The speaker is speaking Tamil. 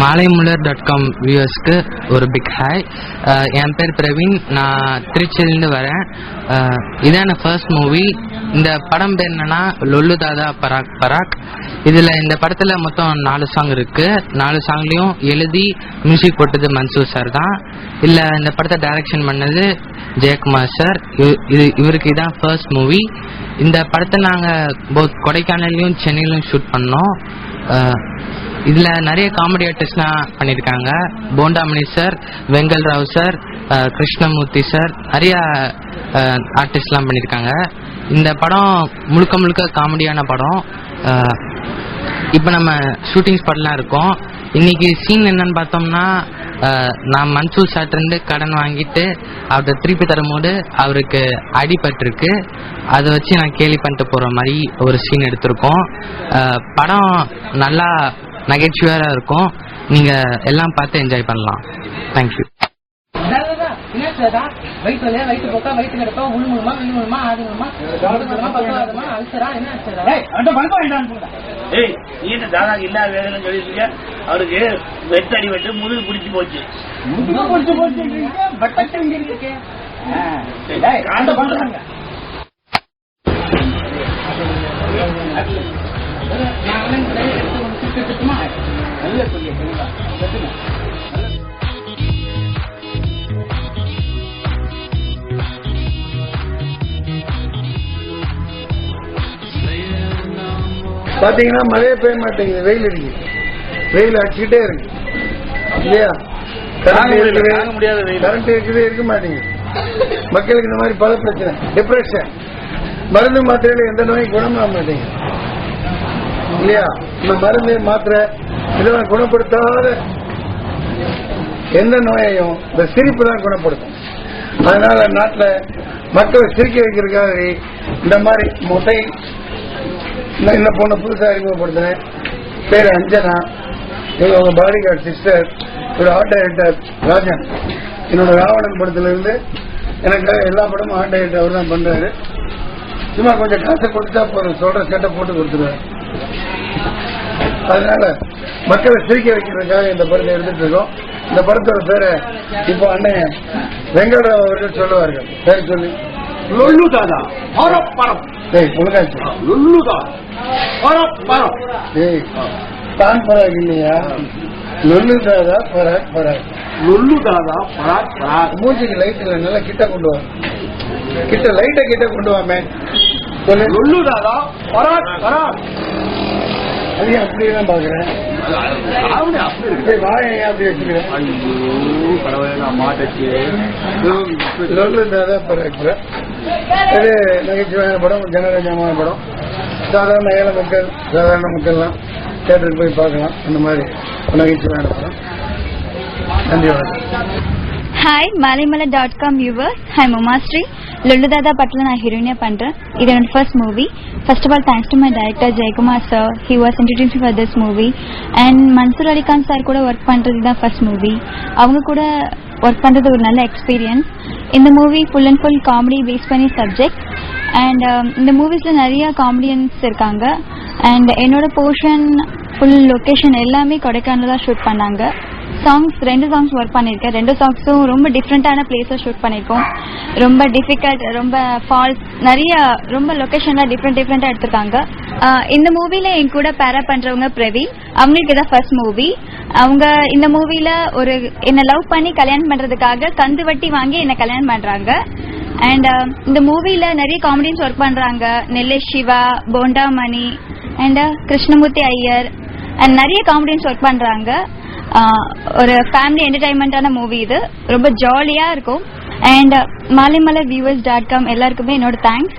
malaymuller.com வியூவர்ஸ்க்கு ஒரு பிக் ஹாய். என் பேர் பிரவீன், நான் திருச்சியிலேருந்து வரேன். இதான் என் ஃபர்ஸ்ட் மூவி. இந்த படம் பேர் என்னன்னா லொல்லு தாதா பராக் பராக். இதில் இந்த படத்தில் மொத்தம் 4 சாங் இருக்குது. 4 சாங்லேயும் எழுதி மியூசிக் போட்டது மன்சூர் சார் தான். இல்லை இந்த படத்தை டைரக்ஷன் பண்ணது ஜெயக்குமார் சார். இவருக்கு இதான் ஃபர்ஸ்ட் மூவி. இந்த படத்தை நாங்கள் கொடைக்கானல்லையும் சென்னையிலும் ஷூட் பண்ணோம். இதில் நிறைய காமெடி ஆர்டிஸ்ட்லாம் பண்ணியிருக்காங்க. Bondamani sir, Vengal Rao sir, Krishnamoorthy sir, நிறைய ஆர்டிஸ்ட்லாம் பண்ணியிருக்காங்க. இந்த படம் முழுக்க முழுக்க காமெடியான படம். இப்போ நம்ம ஷூட்டிங் ஸ்பாட்லாம் இருக்கோம். இன்னைக்கு சீன் என்னன்னு பார்த்தோம்னா, நான் மன்சூர் சார்ட்டிருந்து கடன் வாங்கிட்டு அவர்கிட்ட திருப்பி தரும்போது அவருக்கு அடிபட்டிருக்கு. அதை வச்சு நான் கேலி பண்ணிட்டு போகிற மாதிரி ஒரு சீன் எடுத்திருக்கோம். படம் நல்லா நகைச்சுவையாக இருக்கும். நீங்கள் எல்லாம் பார்த்து என்ஜாய் பண்ணலாம். தேங்க்யூ. அவருக்கு வெட்டடி வெட்டு முதுகு பிடிச்சு போச்சு. பாத்தீங்கன்னா மழையே பெய்ய மாட்டேங்குது, வெயில் அடிக்குது. வெயில் அடிச்சுக்கிட்டே இருக்கு இல்லையா? கரண்ட் இருக்குது, இருக்க மாட்டேங்குது. மக்களுக்கு இந்த மாதிரி பல பிரச்சனை, டிப்ரெஷன், மருந்து மாத்திரையில எந்த நோயும் குணமாக மாட்டேங்குது இல்லையா? இந்த மருந்து மாத்திரை இதெல்லாம் குணப்படுத்தாத எந்த நோயையும் இந்த சிரிப்பு தான் குணப்படுத்தும். அதனால நாட்டில் மக்களை சிரிக்க வைக்கிறதுக்காக இந்த மாதிரி முட்டை இந்த பொண்ணு புதுசாக அறிமுகப்படுத்தினேன். பேர் அஞ்சனா. உங்க பாடி கார்டு சிஸ்டர். ஒரு ஆர்ட் டைரக்டர் ராஜன். என்னோட ராவணன் படத்துல இருந்து எனக்கு எல்லா படமும் ஆர்ட் டைரக்டர் அவர் தான் பண்றாரு. சும்மா கொஞ்சம் காசை கொடுத்தா போதும், சொல்ற செட்டை போட்டு கொடுத்துருவாரு. அதனால மக்களை சிரிக்க வைக்கிறதுக்காக இந்த படத்தை எடுத்துட்டு இருக்கோம். இந்த படத்தோட பேரை இப்போ அண்ணன் வெங்கடராவ் அவர்கள் சொல்லுவார்கள். பேர் சொல்லி லொல்லு தாதா பராக் பராக். லொல்லு தாதா பராக் பராக். தான் பராக் இல்லையா? லொல்லு தாதா பராக் பராக். லொல்லு தாதா பராக் பராக். மூச்சுக்கு லைட் இல்லை, நல்லா கிட்ட கொண்டு வா. கிட்ட லைட்டை கிட்ட கொண்டு வாமே. லொல்லு தாதா பராக் பராக். அதையும் அப்படியேதான் பாக்குறேன். வாயை அப்படி வச்சுக்கிறேன். லொல்லு தாதா பராக் பராக். இது நகைச்சுவையான படம், ஜனரஞ்சமான படம். சாதாரண ஏழை மக்கள், சாதாரண மக்கள்லாம் தியேட்டருக்கு போய் பார்க்கலாம். அந்த மாதிரி நகைச்சுவையான படம். நன்றி, வணக்கம். Hi, malaymuller.com viewers. Hi, Mumastri. Lollu Dada படத்துல நான் ஹீரோயினியா பண்றேன். இது என்னோட first movie. First of all thanks to my director Jayakumar sir. He was introducing for this movie. And Mansoor Ali Khan sir கூட ஒர்க் பண்றது தான் ஃபர்ஸ்ட் மூவி. அவங்க கூட ஒர்க் பண்றது ஒரு நல்ல எக்ஸ்பீரியன்ஸ். இந்த movie full and full comedy base பண்ணி சப்ஜெக்ட். அண்ட் இந்த மூவிஸ்ல நிறைய காமெடியன்ஸ் இருக்காங்க. அண்ட் என்னோட போர்ஷன் ஃபுல் லொகேஷன் எல்லாமே கொடைக்கானல் தான் ஷூட் பண்ணாங்க. சாங்ஸ் 2 சாங்ஸ் ஒர்க் பண்ணியிருக்கேன். 2 சாங்ஸும் ரொம்ப டிஃப்ரெண்டான பிளேஸை ஷூட் பண்ணியிருக்கோம். ரொம்ப டிஃபிகல்ட், ரொம்ப ஃபால்ஸ், நிறைய ரொம்ப லொக்கேஷன்லாம் டிஃப்ரெண்டாக எடுத்திருக்காங்க. இந்த மூவில என் கூட பேரா பண்றவங்க பிரவீன். அவங்களுக்கு இதான் ஃபர்ஸ்ட் மூவி. அவங்க இந்த மூவில என்னை லவ் பண்ணி கல்யாணம் பண்றதுக்காக கந்து வட்டி வாங்கி என்னை கல்யாணம் பண்றாங்க. அண்ட் இந்த மூவில நிறைய காமெடியன்ஸ் ஒர்க் பண்றாங்க. நெல்லை சிவா, போண்டாமணி அண்ட் கிருஷ்ணமூர்த்தி ஐயர் அண்ட் நிறைய காமெடியன்ஸ் ஒர்க் பண்றாங்க. ஒரு ஃபேமிலி என்டர்டைன்மெண்டான மூவி. இது ரொம்ப ஜாலியா இருக்கும். அண்ட் malaymuller.com எல்லாருக்குமே என்னோட தேங்க்ஸ்.